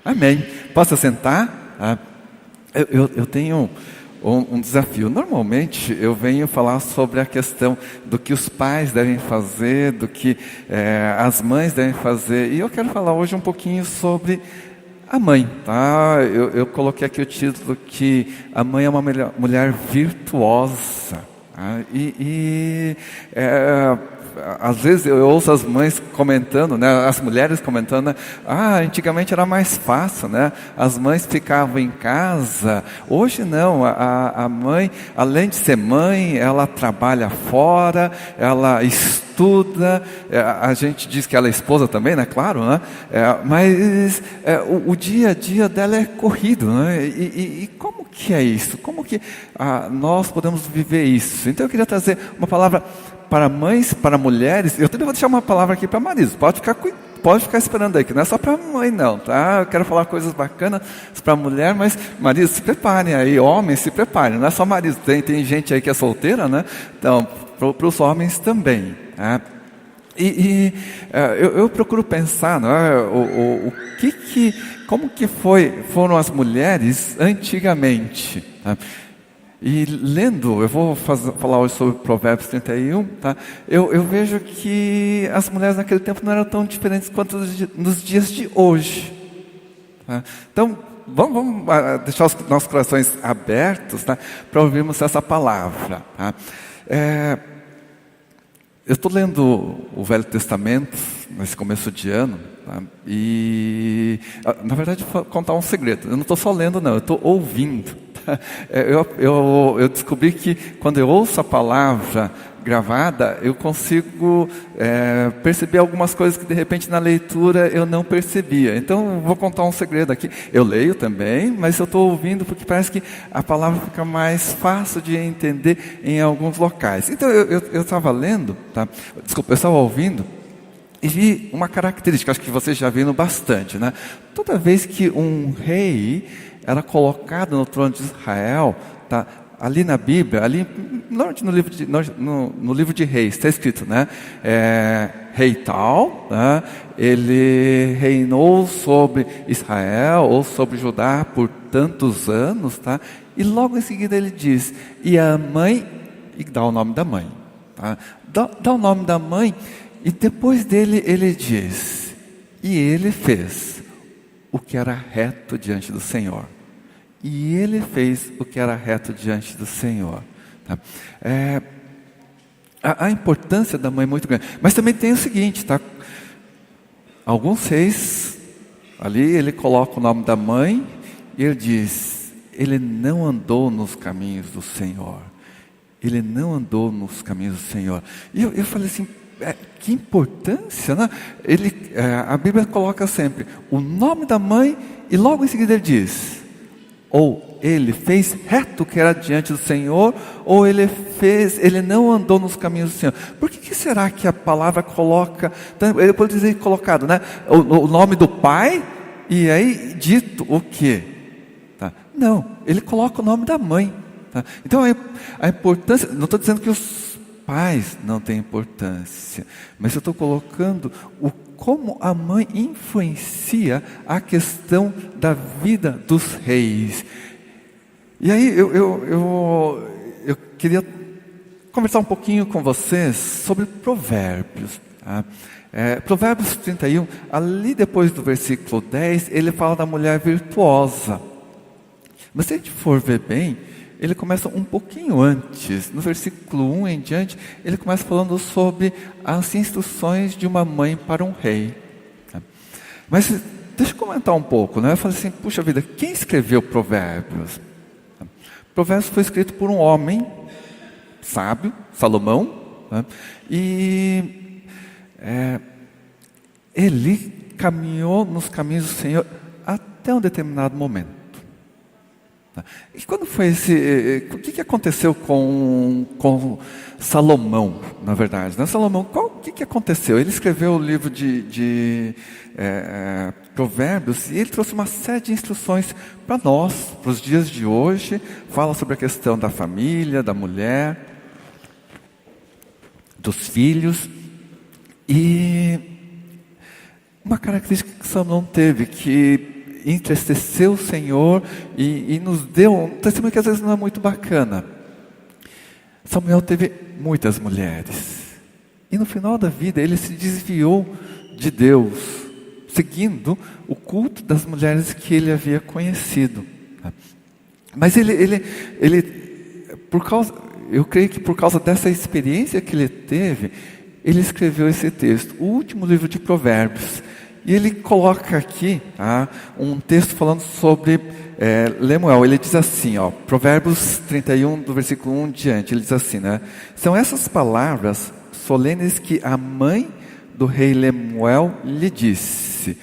Amém. Posso sentar? Eu tenho um desafio. Normalmente eu venho falar sobre a questão do que os pais devem fazer, do que as mães devem fazer. E eu quero falar hoje um pouquinho sobre a mãe. Tá? Eu coloquei aqui o título que a mãe é uma mulher virtuosa. Tá? Às vezes eu ouço as mães comentando, né, as mulheres comentando, né, antigamente era mais fácil, né, as mães ficavam em casa. Hoje não, a mãe, além de ser mãe, ela trabalha fora, ela estuda, a gente diz que ela é esposa também, né, claro, né, mas o dia a dia dela é corrido, né, e como que é isso? Como que nós podemos viver isso? Então eu queria trazer uma palavra para mães, para mulheres. Eu também vou deixar uma palavra aqui para maridos. Pode ficar esperando aí, que não é só para mãe não, tá? Eu quero falar coisas bacanas para mulher, mas maridos, se preparem aí, homens, se preparem. Não é só maridos, tem gente aí que é solteira, né? Então, para os homens também, tá? Eu procuro pensar, não é? Como que foram as mulheres antigamente, tá? E lendo, eu vou falar hoje sobre Provérbios 31, tá? Eu vejo que as mulheres naquele tempo não eram tão diferentes quanto nos dias de hoje. Tá? Então, vamos deixar os nossos corações abertos, tá? Para ouvirmos essa palavra. Tá? Eu estou lendo o Velho Testamento nesse começo de ano, tá? E, na verdade, vou contar um segredo. Eu não estou só lendo, não, eu estou ouvindo. Eu descobri que quando eu ouço a palavra gravada, eu consigo perceber algumas coisas que de repente na leitura eu não percebia. Então vou contar um segredo aqui. Eu leio também, mas eu estou ouvindo porque parece que a palavra fica mais fácil de entender em alguns locais. Então eu estava lendo, tá? Desculpa, eu estava ouvindo e vi uma característica, acho que vocês já viram bastante, né? Toda vez que um rei era colocado no trono de Israel, tá? Ali na Bíblia, no livro de Reis, está escrito, né? Rei tal, né? Ele reinou sobre Israel ou sobre Judá por tantos anos, tá? E logo em seguida ele diz, e a mãe, e dá o nome da mãe, tá? Dá o nome da mãe, e depois dele ele diz, e ele fez o que era reto diante do Senhor. E ele fez o que era reto diante do Senhor. Tá? A importância da mãe é muito grande. Mas também tem o seguinte, tá? Alguns reis, ali ele coloca o nome da mãe e ele diz, ele não andou nos caminhos do Senhor. Ele não andou nos caminhos do Senhor. E eu falei assim, que importância, né? A Bíblia coloca sempre o nome da mãe e logo em seguida ele diz, ou ele fez reto o que era diante do Senhor, ou ele não andou nos caminhos do Senhor. Por que será que a palavra coloca, ele pode dizer colocado, né? O nome do pai, e aí dito o quê? Tá? Não, ele coloca o nome da mãe. Tá? Então a importância, não estou dizendo que os pais não têm importância, mas eu estou colocando como a mãe influencia a questão da vida dos reis. E aí eu queria conversar um pouquinho com vocês sobre Provérbios. Tá? Provérbios 31, ali depois do versículo 10, ele fala da mulher virtuosa. Mas se a gente for ver bem, ele começa um pouquinho antes, no versículo 1 em diante, ele começa falando sobre as instruções de uma mãe para um rei. Mas deixa eu comentar um pouco, né? Eu falei assim, puxa vida, quem escreveu Provérbios? Provérbios foi escrito por um homem sábio, Salomão, né? E ele caminhou nos caminhos do Senhor até um determinado momento. E quando foi o que aconteceu com Salomão, na verdade? Né? Salomão, o que aconteceu? Ele escreveu o livro de Provérbios e ele trouxe uma série de instruções para nós, para os dias de hoje. Fala sobre a questão da família, da mulher, dos filhos. E uma característica que Salomão teve, que entristeceu o Senhor e nos deu um testemunho que às vezes não é muito bacana. Samuel teve muitas mulheres. E no final da vida ele se desviou de Deus, seguindo o culto das mulheres que ele havia conhecido. Mas eu creio que por causa dessa experiência que ele teve, ele escreveu esse texto, o último livro de Provérbios. E ele coloca aqui um texto falando sobre Lemuel. Ele diz assim, Provérbios 31, do versículo 1 diante, ele diz assim, são essas palavras solenes que a mãe do rei Lemuel lhe disse.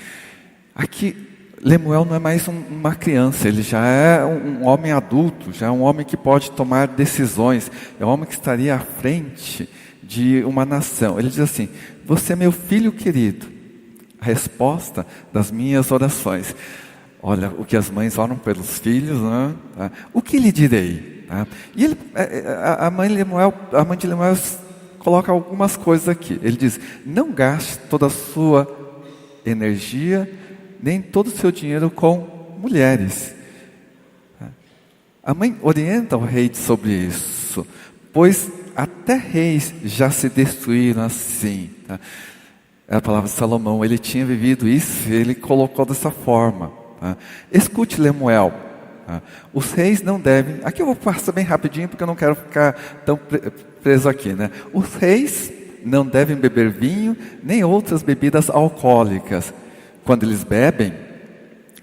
Aqui, Lemuel não é mais uma criança, ele já é um homem adulto, já é um homem que pode tomar decisões, é um homem que estaria à frente de uma nação. Ele diz assim, você é meu filho querido, a resposta das minhas orações. Olha, o que as mães oram pelos filhos, né? O que lhe direi? E a mãe de Lemuel coloca algumas coisas aqui. Ele diz, não gaste toda a sua energia, nem todo o seu dinheiro com mulheres. A mãe orienta o rei sobre isso, pois até reis já se destruíram assim. É a palavra de Salomão, ele tinha vivido isso, ele colocou dessa forma. Escute, Lemuel, os reis não devem, aqui eu vou passar bem rapidinho porque eu não quero ficar tão preso aqui, Os reis não devem beber vinho, nem outras bebidas alcoólicas. Quando eles bebem,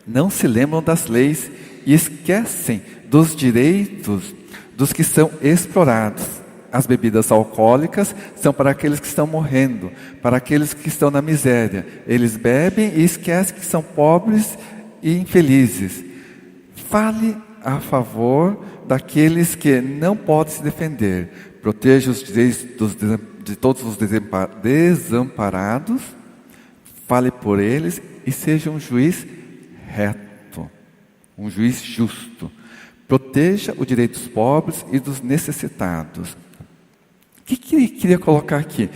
não se lembram das leis e esquecem dos direitos dos que são explorados. As bebidas alcoólicas são para aqueles que estão morrendo, para aqueles que estão na miséria. Eles bebem e esquecem que são pobres e infelizes. Fale a favor daqueles que não podem se defender. Proteja os direitos de todos os desamparados. Fale por eles e seja um juiz reto, um juiz justo. Proteja o direito dos pobres e dos necessitados. O que ele queria colocar aqui?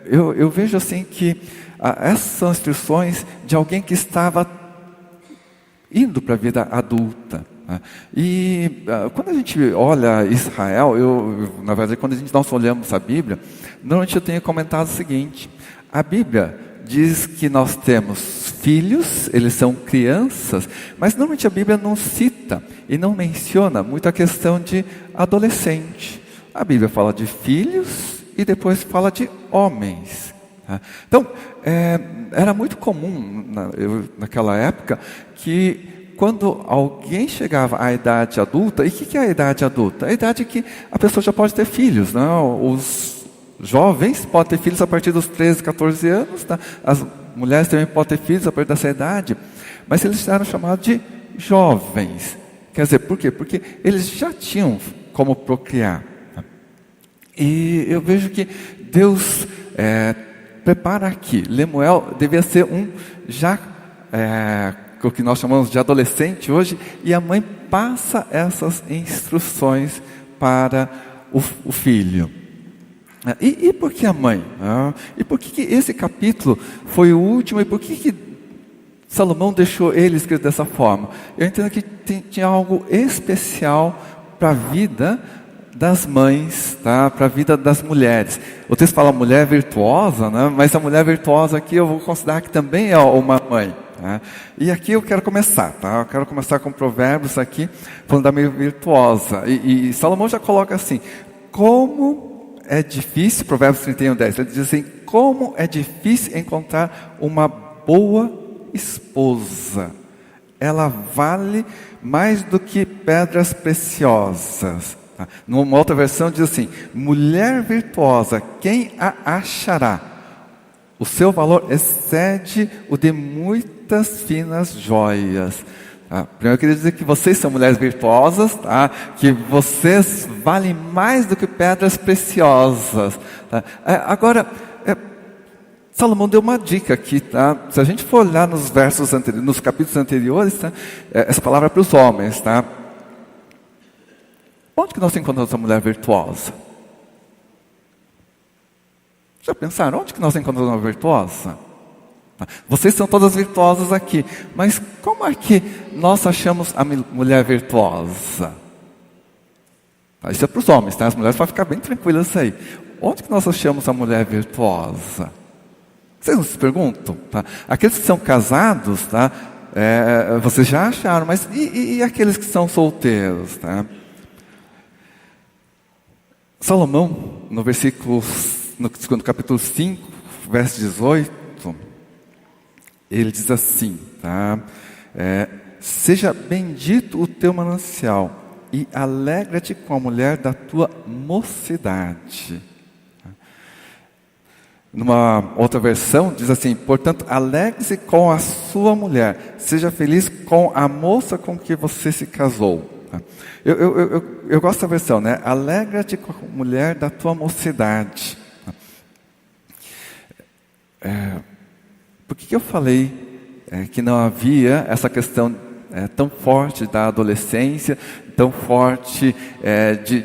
Eu vejo assim que essas são instruções de alguém que estava indo para a vida adulta. E quando a gente olha Israel, na verdade, quando nós olhamos a Bíblia, normalmente eu tenho comentado o seguinte: a Bíblia diz que nós temos filhos, eles são crianças, mas normalmente a Bíblia não cita e não menciona muito a questão de adolescente. A Bíblia fala de filhos e depois fala de homens. Então, era muito comum naquela época que quando alguém chegava à idade adulta, e o que é a idade adulta? A idade que a pessoa já pode ter filhos, os jovens podem ter filhos a partir dos 13, 14 anos, as mulheres também podem ter filhos a partir dessa idade, mas eles eram chamados de jovens. Quer dizer, por quê? Porque eles já tinham como procriar. E eu vejo que Deus prepara aqui. Lemuel devia ser o que nós chamamos de adolescente hoje, e a mãe passa essas instruções para o filho. E por que a mãe? E por que esse capítulo foi o último? E por que Salomão deixou ele escrito dessa forma? Eu entendo que tinha algo especial para a vida das mães, para a vida das mulheres. O texto fala mulher virtuosa, mas a mulher virtuosa aqui eu vou considerar que também é uma mãe. E aqui eu quero começar, Eu quero começar com Provérbios aqui, falando da mulher virtuosa. E Salomão já coloca assim: como é difícil, Provérbios 31, 10, ele diz assim: como é difícil encontrar uma boa esposa. Ela vale mais do que pedras preciosas. Numa outra versão diz assim: mulher virtuosa, quem a achará? O seu valor excede o de muitas finas joias. Primeiro eu queria dizer que vocês são mulheres virtuosas, que vocês valem mais do que pedras preciosas. Agora, Salomão deu uma dica aqui, Se a gente for olhar nos versos anteriores, nos capítulos anteriores, essa palavra é para os homens, Onde que nós encontramos a mulher virtuosa? Já pensaram? Onde que nós encontramos uma virtuosa? Vocês são todas virtuosas aqui, mas como é que nós achamos a mulher virtuosa? Isso é para os homens, tá? As mulheres podem ficar bem tranquilas aí. Onde que nós achamos a mulher virtuosa? Vocês não se perguntam? Tá? Aqueles que são casados, tá? Vocês já acharam, mas e aqueles que são solteiros? Tá? Salomão, no capítulo 5, verso 18, ele diz assim, tá? Seja bendito o teu manancial e alegra-te com a mulher da tua mocidade. Numa outra versão diz assim, portanto, alegre-se com a sua mulher, seja feliz com a moça com que você se casou. Eu gosto da versão, né? Alegra-te com a mulher da tua mocidade. Por que eu falei que não havia essa questão tão forte da adolescência, tão forte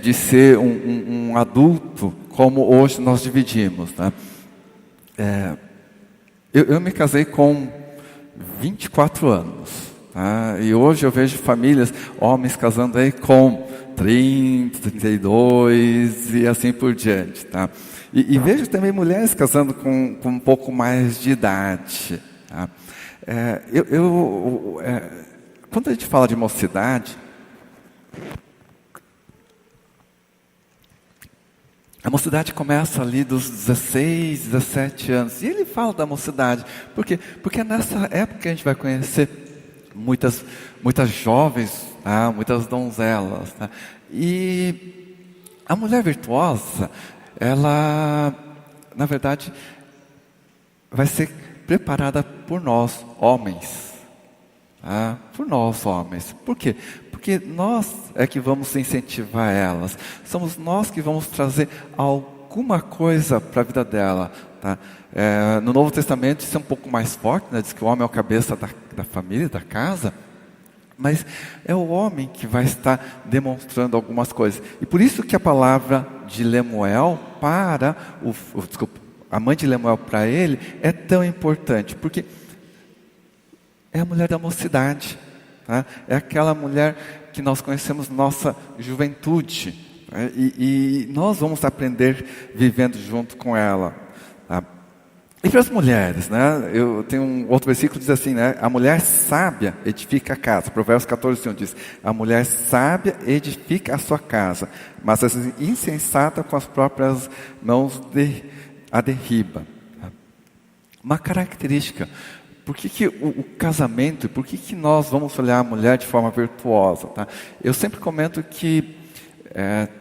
de ser um adulto, como hoje nós dividimos, tá? Eu me casei com 24 anos, tá? E hoje eu vejo famílias, homens casando aí com 30, 32 e assim por diante, tá? E vejo também mulheres casando com um pouco mais de idade, tá? Quando a gente fala de mocidade, a mocidade começa ali dos 16, 17 anos. E ele fala da mocidade. Por quê? Porque é nessa época que a gente vai conhecer muitas jovens, tá? Muitas donzelas. Tá? E a mulher virtuosa, ela, na verdade, vai ser preparada por nós, homens. Por nós, homens. Por quê? Porque nós é que vamos incentivar elas. Somos nós que vamos trazer alguma coisa para a vida dela. Tá? No Novo Testamento isso é um pouco mais forte, né? Diz que o homem é o cabeça da família, da casa. Mas é o homem que vai estar demonstrando algumas coisas. E por isso que a palavra de Lemuel para a mãe de Lemuel para ele é tão importante. Porque é a mulher da mocidade, tá? É aquela mulher que nós conhecemos nossa juventude, tá? E nós vamos aprender vivendo junto com ela, tá? E para as mulheres, né? Eu tenho um outro versículo que diz assim, né? A mulher sábia edifica a casa. Provérbios 14:1 diz: a mulher sábia edifica a sua casa, mas a insensata com as próprias mãos a derriba. Tá? Uma característica. Por que o casamento, por que nós vamos olhar a mulher de forma virtuosa? Tá? Eu sempre comento que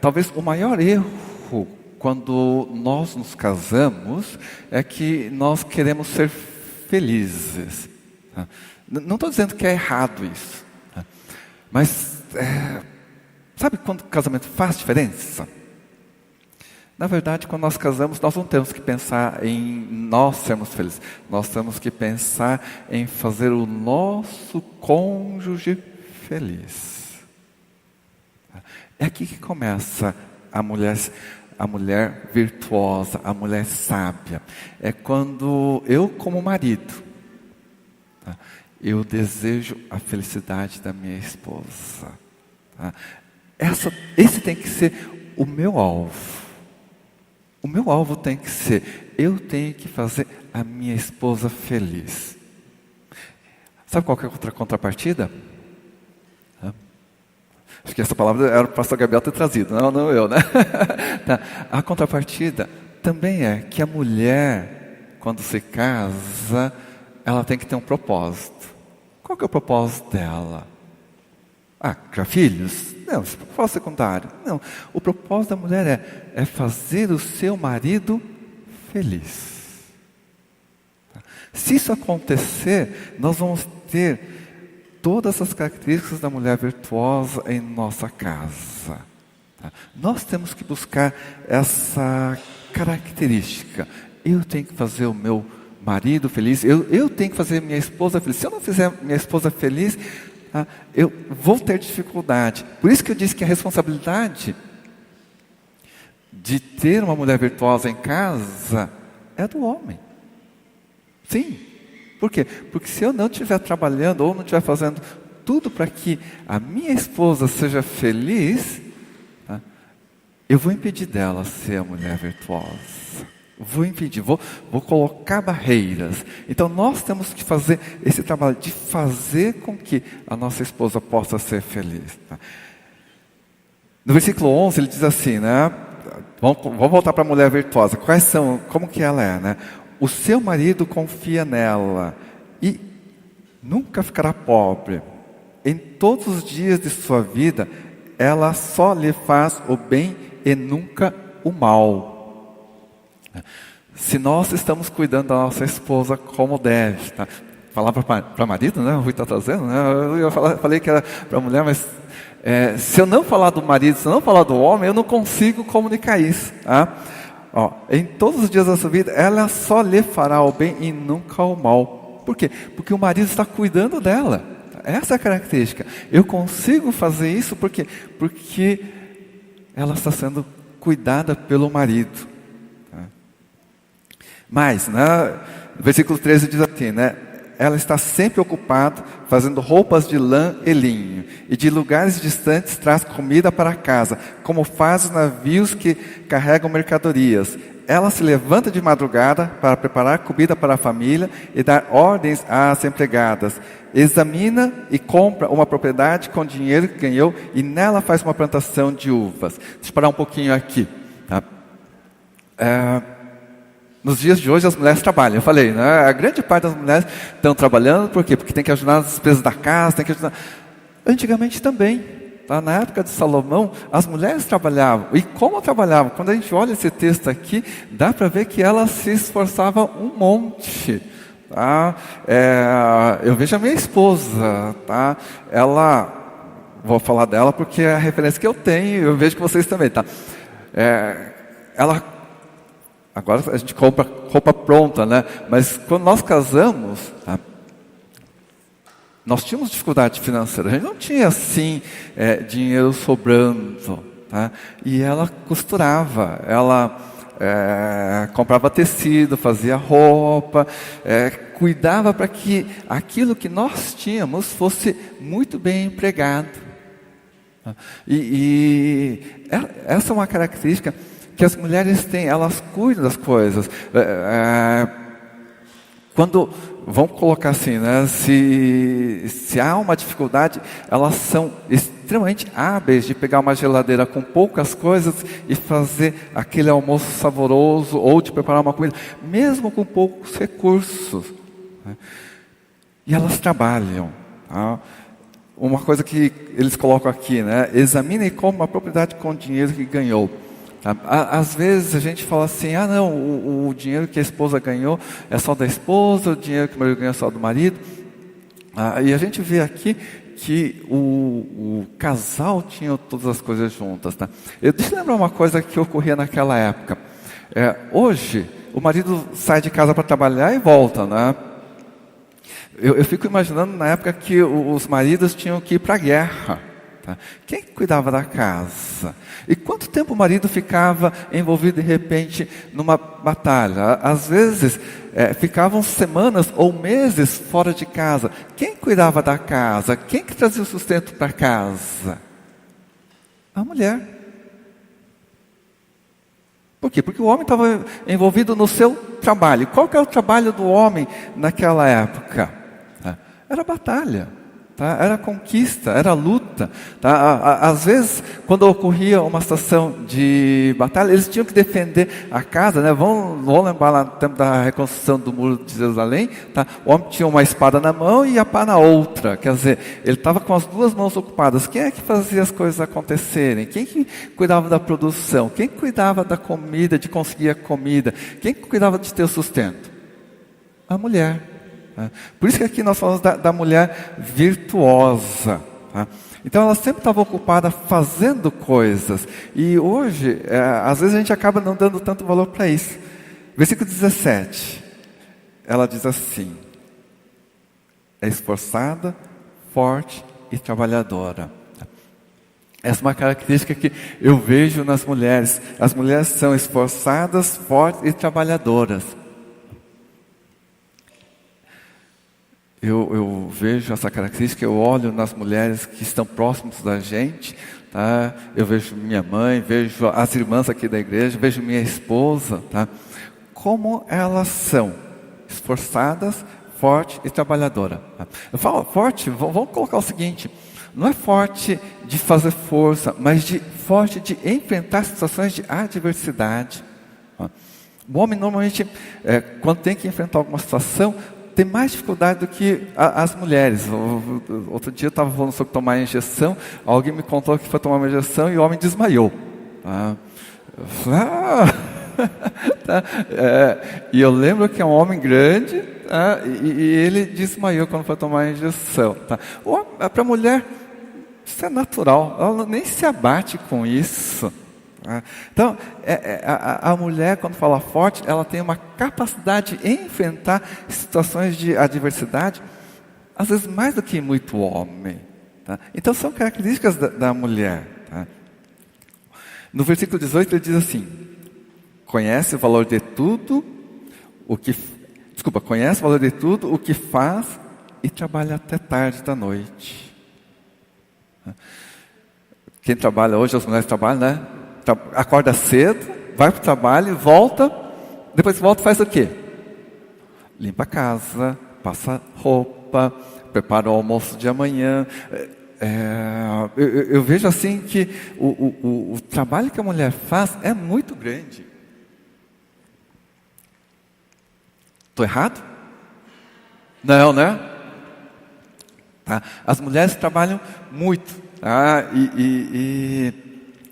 talvez o maior erro quando nós nos casamos é que nós queremos ser felizes. Tá? Não estou dizendo que é errado isso, tá? Mas sabe quando o casamento faz diferença? Na verdade, quando nós casamos, nós não temos que pensar em nós sermos felizes. Nós temos que pensar em fazer o nosso cônjuge feliz. É aqui que começa a mulher virtuosa, a mulher sábia. É quando eu, como marido, eu desejo a felicidade da minha esposa. Esse tem que ser o meu alvo. O meu alvo tem que ser, eu tenho que fazer a minha esposa feliz. Sabe qual que é a outra contrapartida? Acho que essa palavra era o pastor Gabriel ter trazido, não eu, né? Tá. A contrapartida também é que a mulher, quando se casa, ela tem que ter um propósito. Qual que é o propósito dela? Criar filhos? Não, esse é o propósito secundário. Não, o propósito da mulher é fazer o seu marido feliz. Se isso acontecer, nós vamos ter todas as características da mulher virtuosa em nossa casa. Nós temos que buscar essa característica. Eu tenho que fazer o meu marido feliz, eu tenho que fazer minha esposa feliz. Se eu não fizer minha esposa feliz, eu vou ter dificuldade. Por isso que eu disse que a responsabilidade de ter uma mulher virtuosa em casa é do homem. Sim, Por quê? Porque se eu não estiver trabalhando ou não estiver fazendo tudo para que a minha esposa seja feliz, tá? Eu vou impedir dela ser a mulher virtuosa. Vou impedir, vou colocar barreiras. Então nós temos que fazer esse trabalho de fazer com que a nossa esposa possa ser feliz. Tá? No versículo 11 ele diz assim, né? Vamos voltar para a mulher virtuosa. Como que ela é, né? O seu marido confia nela e nunca ficará pobre. Em todos os dias de sua vida, ela só lhe faz o bem e nunca o mal. Se nós estamos cuidando da nossa esposa como deve, tá? Falar para marido, né? O Rui está trazendo, né? Falei que era para mulher, mas se eu não falar do marido, se eu não falar do homem, eu não consigo comunicar isso. Tá? Em todos os dias da sua vida, ela só lhe fará o bem e nunca o mal. Por quê? Porque o marido está cuidando dela. Essa é a característica. Eu consigo fazer isso porque ela está sendo cuidada pelo marido. Tá? Mas, né, no versículo 13 diz assim, né? Ela está sempre ocupada fazendo roupas de lã e linho, e de lugares distantes traz comida para casa, como faz os navios que carregam mercadorias. Ela se levanta de madrugada para preparar comida para a família e dar ordens às empregadas. Examina e compra uma propriedade com dinheiro que ganhou e nela faz uma plantação de uvas. Deixa eu parar um pouquinho aqui. Tá? Nos dias de hoje as mulheres trabalham. Eu falei, né? A grande parte das mulheres estão trabalhando. Por quê? Porque tem que ajudar nas despesas da casa, tem que ajudar. Antigamente também. Tá? Na época de Salomão, as mulheres trabalhavam. E como trabalhavam? Quando a gente olha esse texto aqui, dá para ver que elas se esforçavam um monte. Tá? Eu vejo a minha esposa. Tá? Vou falar dela porque é a referência que eu tenho. Eu vejo que vocês também. Tá? Agora a gente compra roupa pronta, né? Mas quando nós casamos, tá? Nós tínhamos dificuldade financeira. A gente não tinha assim dinheiro sobrando, tá? E ela costurava, ela comprava tecido, fazia roupa, cuidava para que aquilo que nós tínhamos fosse muito bem empregado. Essa é uma característica que as mulheres têm, elas cuidam das coisas. Vamos colocar assim, né? Se há uma dificuldade, elas são extremamente hábeis de pegar uma geladeira com poucas coisas e fazer aquele almoço saboroso, ou de preparar uma comida, mesmo com poucos recursos. Né? E elas trabalham. Tá? Uma coisa que eles colocam aqui, né? Examine como uma propriedade com o dinheiro que ganhou. Às vezes a gente fala assim, não, o dinheiro que a esposa ganhou é só da esposa, o dinheiro que o marido ganhou é só do marido. E a gente vê aqui que o casal tinha todas as coisas juntas. Tá? Deixa eu lembrar uma coisa que ocorria naquela época. Hoje, o marido sai de casa para trabalhar e volta, né? Eu fico imaginando na época que os maridos tinham que ir para a guerra. Tá? Quem cuidava da casa? E quanto tempo o marido ficava envolvido de repente numa batalha? Às vezes ficavam semanas ou meses fora de casa. Quem cuidava da casa? Quem que trazia o sustento para casa? A mulher. Por quê? Porque o homem estava envolvido no seu trabalho. Qual que é o trabalho do homem naquela época? Era batalha. Tá? Era conquista, era luta. Tá? Às vezes, quando ocorria uma situação de batalha, eles tinham que defender a casa. Né? Vamos lembrar lá no tempo da reconstrução do muro de Jerusalém. Tá? O homem tinha uma espada na mão e a pá na outra. Quer dizer, ele estava com as duas mãos ocupadas. Quem é que fazia as coisas acontecerem? Quem que cuidava da produção? Quem cuidava da comida, de conseguir a comida? Quem cuidava de ter o sustento? A mulher. Por isso que aqui nós falamos da mulher virtuosa. Tá? Então ela sempre estava ocupada fazendo coisas. E hoje, às vezes a gente acaba não dando tanto valor para isso. Versículo 17. Ela diz assim: é esforçada, forte e trabalhadora. Essa é uma característica que eu vejo nas mulheres. As mulheres são esforçadas, fortes e trabalhadoras. eu vejo essa característica, eu olho nas mulheres que estão próximas da gente, tá? Eu vejo minha mãe, vejo as irmãs aqui da igreja, vejo minha esposa, tá? Como elas são esforçadas, forte e trabalhadora. Tá? Eu falo forte, vamos colocar o seguinte, não é forte de fazer força, mas forte de enfrentar situações de adversidade. Tá? O homem normalmente, quando tem que enfrentar alguma situação, tem mais dificuldade do que as mulheres. Outro dia eu estava falando sobre tomar injeção, alguém me contou que foi tomar uma injeção e o homem desmaiou. Tá? Eu falei, tá? E eu lembro que é um homem grande, tá? E ele desmaiou quando foi tomar a injeção. Tá? Para a mulher, isso é natural, ela nem se abate com isso. Então, a mulher, quando fala forte, ela tem uma capacidade de enfrentar situações de adversidade, às vezes mais do que muito homem. Tá? Então, são características da mulher. Tá? No versículo 18, ele diz assim, conhece o valor de tudo o que faz e trabalha até tarde da noite. Quem trabalha hoje, as mulheres trabalham, né? Acorda cedo, vai para o trabalho, volta, depois volta e faz o quê? Limpa a casa, passa roupa, prepara o almoço de amanhã. Eu vejo assim que o trabalho que a mulher faz é muito grande. Estou errado? Não, né? Tá? As mulheres trabalham muito. Tá?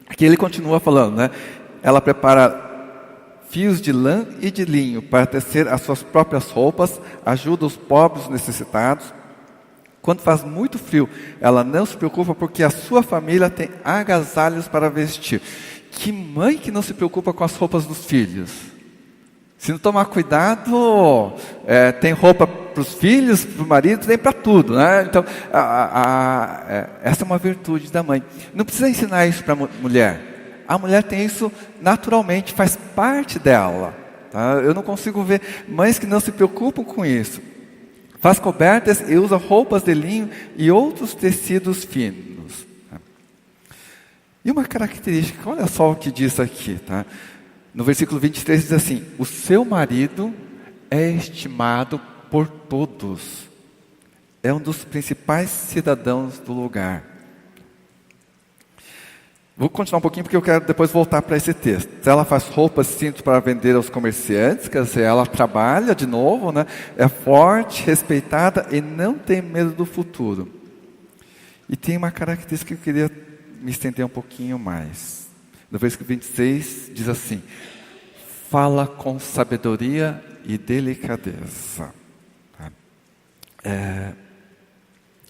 Aqui ele continua falando, né? Ela prepara fios de lã e de linho para tecer as suas próprias roupas, ajuda os pobres necessitados. Quando faz muito frio, ela não se preocupa porque a sua família tem agasalhos para vestir. Que mãe que não se preocupa com as roupas dos filhos? Se não tomar cuidado, tem roupa para os filhos, para o marido, tem para tudo, né? Então, essa é uma virtude da mãe. Não precisa ensinar isso para a mulher. A mulher tem isso naturalmente, faz parte dela. Tá? Eu não consigo ver mães que não se preocupam com isso. Faz cobertas e usa roupas de linho e outros tecidos finos. Tá? E uma característica, olha só o que diz aqui, tá? No versículo 23 diz assim, o seu marido é estimado por todos. É um dos principais cidadãos do lugar. Vou continuar um pouquinho porque eu quero depois voltar para esse texto. Ela faz roupas cintos para vender aos comerciantes, quer dizer, ela trabalha de novo, né? É forte, respeitada e não tem medo do futuro. E tem uma característica que eu queria me estender um pouquinho mais. No versículo 26 diz assim, fala com sabedoria e delicadeza.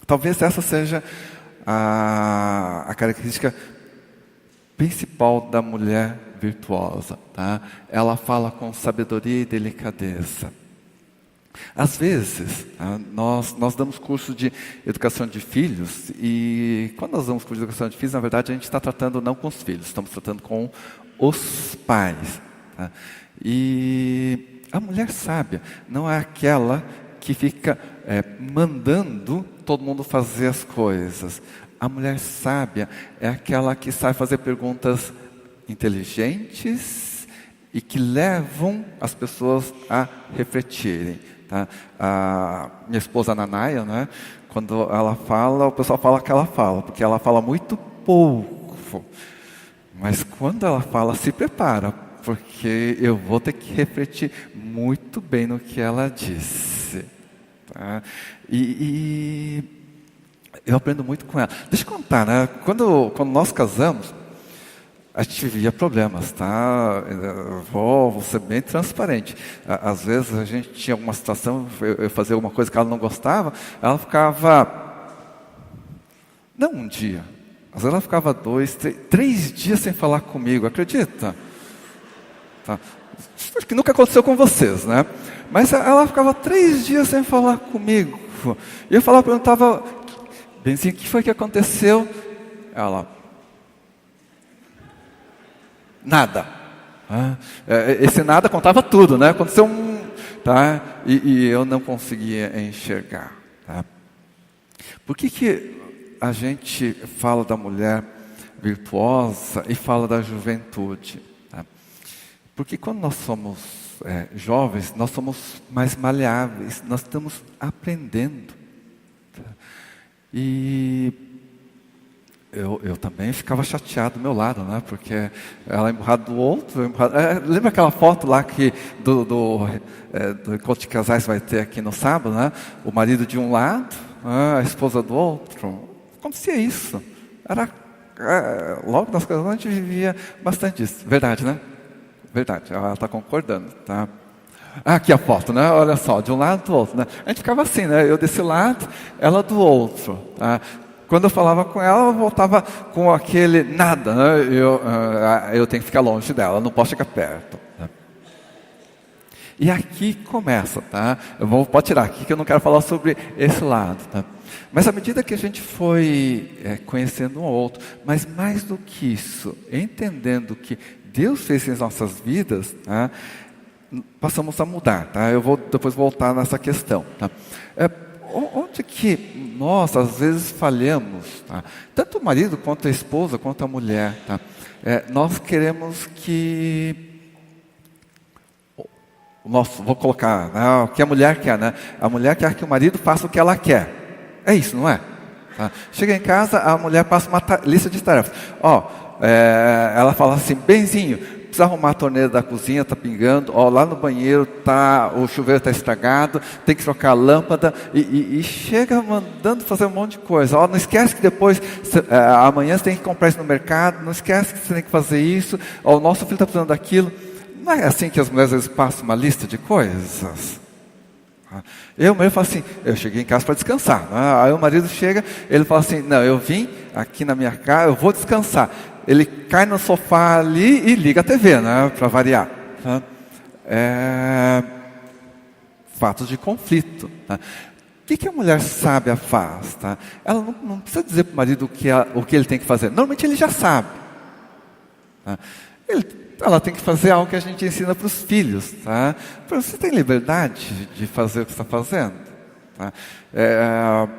Talvez essa seja a característica principal da mulher virtuosa. Tá? Ela fala com sabedoria e delicadeza. Às vezes, nós damos curso de educação de filhos e quando nós damos curso de educação de filhos, na verdade a gente está tratando não com os filhos, estamos tratando com os pais. Tá? E a mulher sábia não é aquela que fica mandando todo mundo fazer as coisas. A mulher sábia é aquela que sabe fazer perguntas inteligentes e que levam as pessoas a refletirem. Tá? A minha esposa Nanaia, né? Quando ela fala, o pessoal fala que ela fala, porque ela fala muito pouco. Mas quando ela fala, se prepara, porque eu vou ter que refletir muito bem no que ela disse. Tá? E eu aprendo muito com ela. Deixa eu contar, né? Quando nós casamos, a gente vivia problemas, tá? Vou ser bem transparente. Às vezes a gente tinha alguma situação, eu fazia alguma coisa que ela não gostava, ela ficava, não um dia, às vezes ela ficava 2, 3 dias sem falar comigo, acredita? Tá? Acho que nunca aconteceu com vocês, né? Mas ela ficava 3 dias sem falar comigo. E eu perguntava, Benzinho, o que foi que aconteceu? Ela, nada. Esse nada contava tudo, né? Aconteceu tá? E eu não conseguia enxergar. Tá? Por que a gente fala da mulher virtuosa e fala da juventude? Tá? Porque quando nós somos jovens, nós somos mais maleáveis, nós estamos aprendendo. Tá? E eu também ficava chateado do meu lado, né? Porque ela emburrada do outro. Lembra aquela foto lá que do encontro de casais vai ter aqui no sábado, né? O marido de um lado, a esposa do outro. Acontecia isso. Logo nas casas a gente vivia bastante isso. Verdade, né? Verdade, ela está concordando, tá? Aqui a foto, né? Olha só, de um lado do outro, né? A gente ficava assim, né? Eu desse lado, ela do outro, tá? Quando eu falava com ela voltava com aquele nada, né? Eu tenho que ficar longe dela, não posso chegar perto. Tá? E aqui começa, tá? Pode tirar aqui que eu não quero falar sobre esse lado, tá? Mas à medida que a gente foi conhecendo um ao outro, mas mais do que isso, entendendo que Deus fez em nossas vidas, tá? Passamos a mudar, tá? Eu vou depois voltar nessa questão, tá? Onde que nós às vezes falhamos, tá? Tanto o marido quanto a esposa, quanto a mulher, tá? Nós queremos que vou colocar, né, o que a mulher quer, né? A mulher quer que o marido faça o que ela quer. É isso, não é? Tá? Chega em casa, a mulher passa uma lista de tarefas. Ela fala assim, benzinho, precisa arrumar a torneira da cozinha, está pingando, lá no banheiro o chuveiro está estragado, tem que trocar a lâmpada, e chega mandando fazer um monte de coisa. Não esquece que depois, amanhã você tem que comprar isso no mercado, não esquece que você tem que fazer isso, o nosso filho está precisando daquilo. Não é assim que as mulheres às vezes passam uma lista de coisas? Eu mesmo falo assim, eu cheguei em casa para descansar. Aí o marido chega, ele fala assim, não, eu vim aqui na minha casa, eu vou descansar. Ele cai no sofá ali e liga a TV, né, para variar. Tá? Fatos de conflito. Tá? O que a mulher sábia faz? Tá? Ela não precisa dizer para o marido o que ele tem que fazer. Normalmente ele já sabe. Tá? Ela tem que fazer algo que a gente ensina para os filhos. Tá? Você tem liberdade de fazer o que está fazendo? Tá?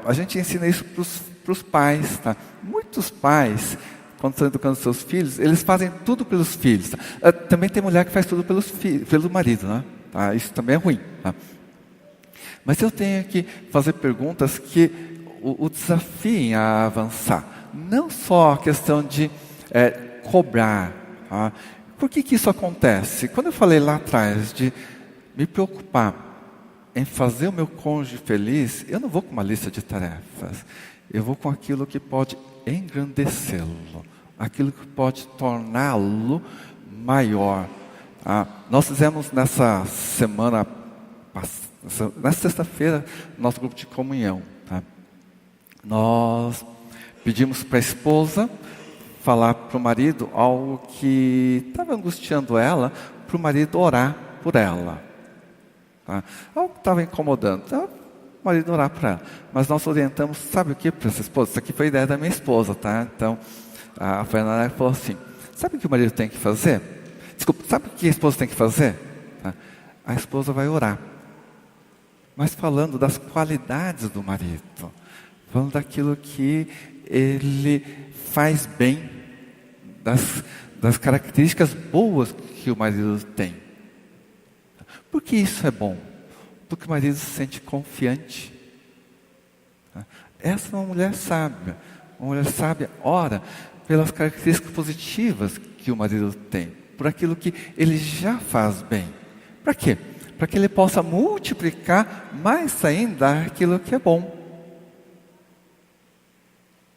A gente ensina isso para os pais. Tá? Muitos pais, quando estão educando seus filhos, eles fazem tudo pelos filhos. Tá? Também tem mulher que faz tudo pelo marido. Né? Tá? Isso também é ruim. Tá? Mas eu tenho que fazer perguntas que o desafiem a avançar. Não só a questão de cobrar. Tá? Por que isso acontece? Quando eu falei lá atrás de me preocupar em fazer o meu cônjuge feliz, eu não vou com uma lista de tarefas. Eu vou com aquilo que pode engrandecê-lo, aquilo que pode torná-lo maior. Nós fizemos nessa semana, nessa sexta-feira, nosso grupo de comunhão. Tá? Nós pedimos para a esposa falar para o marido algo que estava angustiando ela, para o marido orar por ela. Tá? Algo que estava incomodando. Então, o marido orar por ela. Mas nós orientamos, sabe o que para essa esposa? Isso aqui foi ideia da minha esposa, tá? Então, a Fernanda falou assim, sabe o que o marido tem que fazer? Desculpa, sabe o que a esposa tem que fazer? Tá? A esposa vai orar. Mas falando das qualidades do marido. Falando daquilo que ele faz bem, das características boas que o marido tem. Por que isso é bom? Porque o marido se sente confiante. Essa é uma mulher sábia. Uma mulher sábia ora pelas características positivas que o marido tem, por aquilo que ele já faz bem. Para quê? Para que ele possa multiplicar mais ainda aquilo que é bom.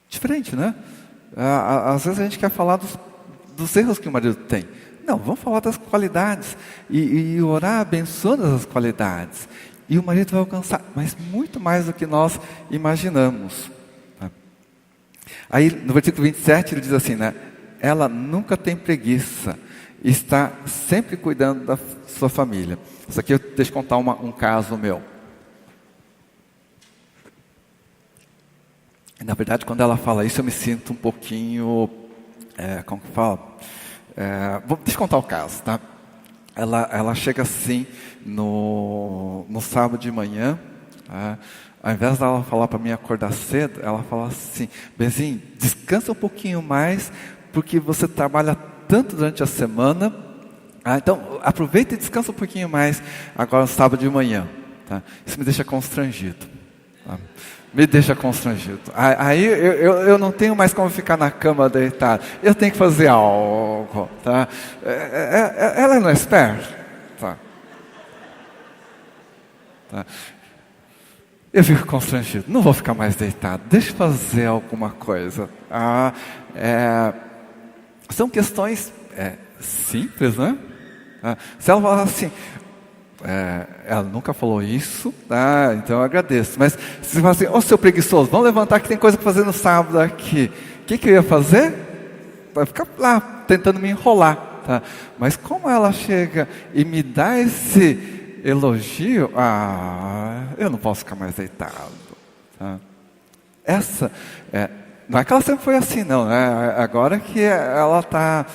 Diferente, né? Às vezes a gente quer falar dos erros que o marido tem. Não, vamos falar das qualidades. E orar abençoando as qualidades. E o marido vai alcançar, mas muito mais do que nós imaginamos. Tá? Aí no versículo 27 ele diz assim, né? Ela nunca tem preguiça. Está sempre cuidando da sua família. Isso aqui deixa eu contar um caso meu. Na verdade, quando ela fala isso, eu me sinto um pouquinho... como que fala? Deixa eu contar o caso, tá? Ela chega assim, no sábado de manhã, Tá? Ao invés dela falar para mim acordar cedo, ela fala assim: Benzinho, descansa um pouquinho mais, porque você trabalha tanto durante a semana. Então aproveita e descansa um pouquinho mais agora no sábado de manhã. Tá? Isso me deixa constrangido. Tá? Me deixa constrangido. Aí eu não tenho mais como ficar na cama deitado. Eu tenho que fazer algo. Tá? Ela não é esperta. Tá? Tá? Eu fico constrangido. Não vou ficar mais deitado. Deixa eu fazer alguma coisa. São questões simples, né? Se ela falar assim, ela nunca falou isso, tá? Então eu agradeço. Mas se você falar assim, ô seu preguiçoso, vamos levantar que tem coisa para fazer no sábado aqui. O que eu ia fazer? Vai ficar lá tentando me enrolar. Tá? Mas como ela chega e me dá esse elogio, eu não posso ficar mais deitado. Tá? Não é que ela sempre foi assim, não. Né? Agora que ela está,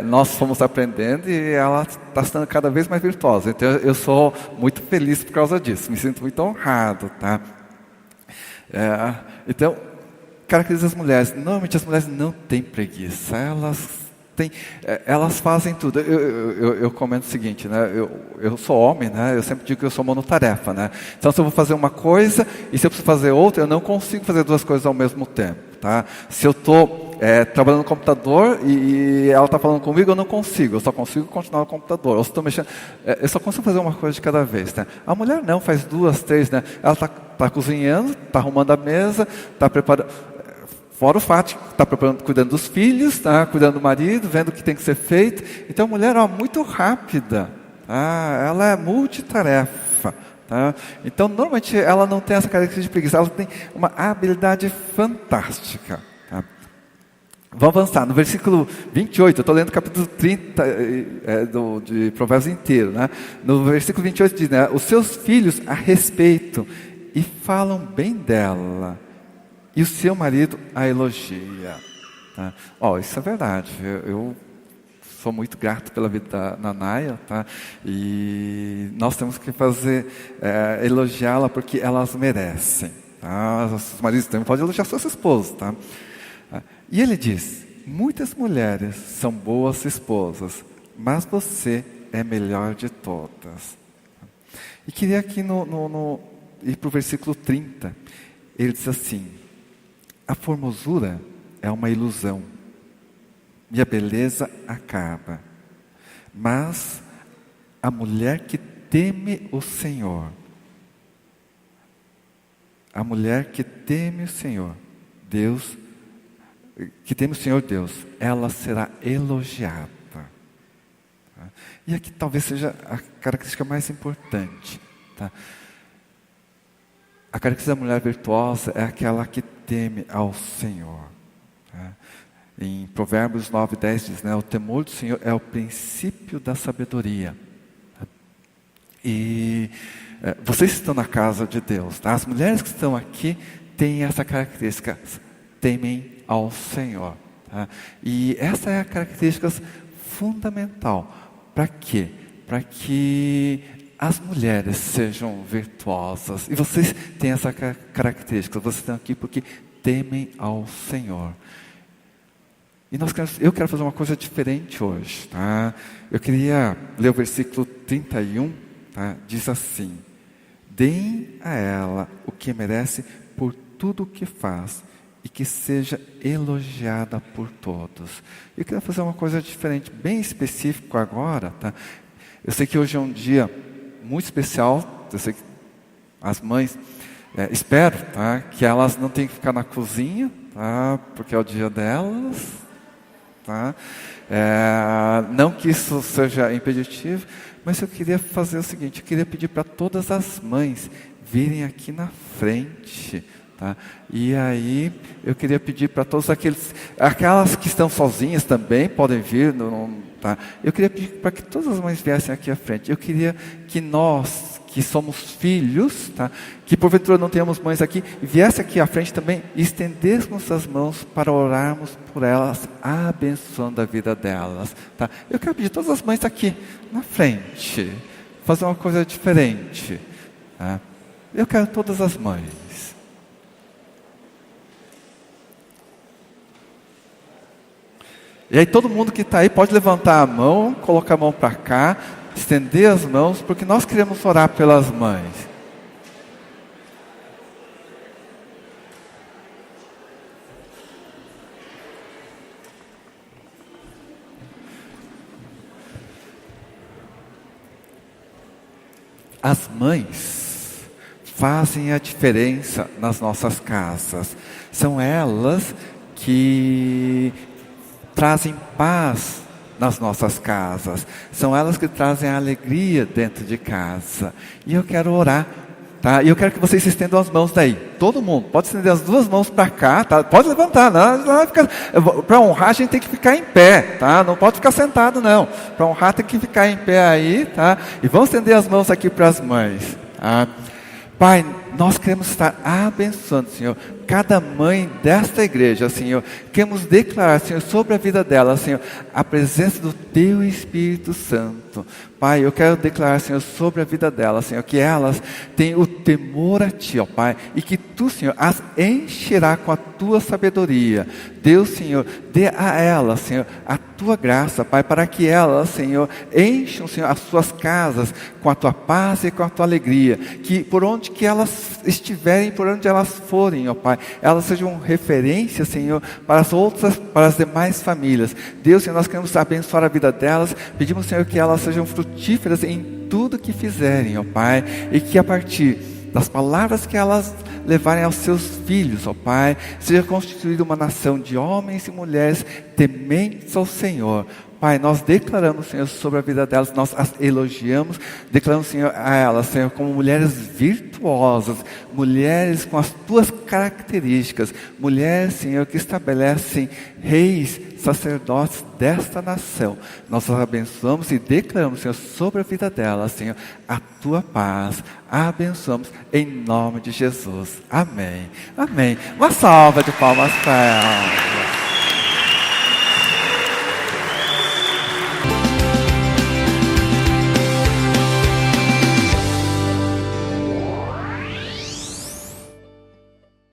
nós fomos aprendendo e ela está sendo cada vez mais virtuosa. Então eu sou muito feliz por causa disso. Me sinto muito honrado, tá? Então, caracteriza as mulheres. Normalmente as mulheres não têm preguiça. Elas fazem tudo. Eu comento o seguinte, né? Eu sou homem, né? Eu sempre digo que eu sou monotarefa, né? Então, se eu vou fazer uma coisa e se eu preciso fazer outra, eu não consigo fazer duas coisas ao mesmo tempo, tá? Se eu estou trabalhando no computador e ela está falando comigo, eu não consigo. Eu só consigo continuar no computador. Ou se estou mexendo, eu só consigo fazer uma coisa de cada vez, né? A mulher não, faz duas, três, né? Ela está cozinhando, está arrumando a mesa, está preparando. Fora o fato de estar cuidando dos filhos, tá? Cuidando do marido, vendo o que tem que ser feito. Então a mulher é muito rápida. Tá? Ela é multitarefa. Tá? Então normalmente ela não tem essa característica de preguiça. Ela tem uma habilidade fantástica. Tá? Vamos avançar. No versículo 28, eu estou lendo o capítulo 30 de Provérbios inteiro. Né? No versículo 28 diz, né? Os seus filhos a respeitam e falam bem dela. E o seu marido a elogia. Tá? Isso é verdade. Eu sou muito grato pela vida da Nanaia. Tá? E nós temos que elogiá-la porque elas merecem. Tá? Os maridos também podem elogiar suas esposas. Tá? E ele diz, muitas mulheres são boas esposas, mas você é melhor de todas. E queria aqui ir para o versículo 30. Ele diz assim, a formosura é uma ilusão e a beleza acaba. Mas a mulher que teme o Senhor, Deus, ela será elogiada. Tá? E aqui talvez seja a característica mais importante. Tá? A característica da mulher virtuosa é aquela que teme ao Senhor. Tá? Em Provérbios 9:10 diz, né, o temor do Senhor é o princípio da sabedoria. Tá? E vocês estão na casa de Deus. Tá? As mulheres que estão aqui têm essa característica, temem ao Senhor. Tá? E essa é a característica fundamental. Para quê? Para que as mulheres sejam virtuosas. E vocês têm essa característica. Vocês estão aqui porque temem ao Senhor. E eu quero fazer uma coisa diferente hoje. Tá? Eu queria ler o versículo 31. Tá? Diz assim, deem a ela o que merece por tudo o que faz e que seja elogiada por todos. Eu queria fazer uma coisa diferente, bem específico agora. Tá? Eu sei que hoje é um dia muito especial. Eu sei que as mães, espero, tá, que elas não tenham que ficar na cozinha, tá, porque é o dia delas. Tá? Não que isso seja impeditivo, mas eu queria fazer o seguinte, eu queria pedir para todas as mães virem aqui na frente. Tá? E aí eu queria pedir para todos aquelas que estão sozinhas também podem vir. Tá? Eu queria pedir para que todas as mães viessem aqui à frente. Eu queria que nós, que somos filhos, tá? Que porventura não tenhamos mães aqui, viesse aqui à frente também e estendêssemos as mãos para orarmos por elas, abençoando a vida delas. Tá? Eu quero pedir todas as mães aqui na frente, fazer uma coisa diferente. Tá? Eu quero todas as mães. E aí todo mundo que está aí pode levantar a mão, colocar a mão para cá, estender as mãos, porque nós queremos orar pelas mães. As mães fazem a diferença nas nossas casas. São elas que trazem paz nas nossas casas. São elas que trazem a alegria dentro de casa. E eu quero orar, tá? E eu quero que vocês estendam as mãos daí. Todo mundo pode estender as duas mãos para cá, tá? Pode levantar, não. Para honrar a gente tem que ficar em pé, tá? Não pode ficar sentado, não. Para honrar tem que ficar em pé aí, tá? E vamos estender as mãos aqui para as mães, tá? Pai, nós queremos estar abençoando, Senhor, cada mãe desta igreja, Senhor. Queremos declarar, Senhor, sobre a vida dela, Senhor, a presença do Teu Espírito Santo. Pai, eu quero declarar, Senhor, sobre a vida dela, Senhor, que elas têm o temor a Ti, ó Pai, e que Tu, Senhor, as encherá com a Tua sabedoria. Deus, Senhor, dê a elas, Senhor, a Tua graça, Pai, para que elas, Senhor, encham, Senhor, as suas casas com a Tua paz e com a Tua alegria. Que por onde que elas estiverem, por onde elas forem, ó Pai, elas sejam referência, Senhor, para as outras, para as demais famílias. Deus, Senhor, nós queremos abençoar a vida delas. Pedimos, Senhor, que elas sejam frutíferas em tudo que fizerem, ó Pai, e que a partir das palavras que elas levarem aos seus filhos, ó Pai, seja constituída uma nação de homens e mulheres tementes ao Senhor. Pai, nós declaramos, Senhor, sobre a vida delas, nós as elogiamos, declaramos, Senhor, a elas, Senhor, como mulheres virtuosas, mulheres com as Tuas características, mulheres, Senhor, que estabelecem reis, sacerdotes desta nação. Nós as abençoamos e declaramos, Senhor, sobre a vida delas, Senhor, a Tua paz. A abençoamos em nome de Jesus. Amém. Amém. Uma salva de palmas para ela.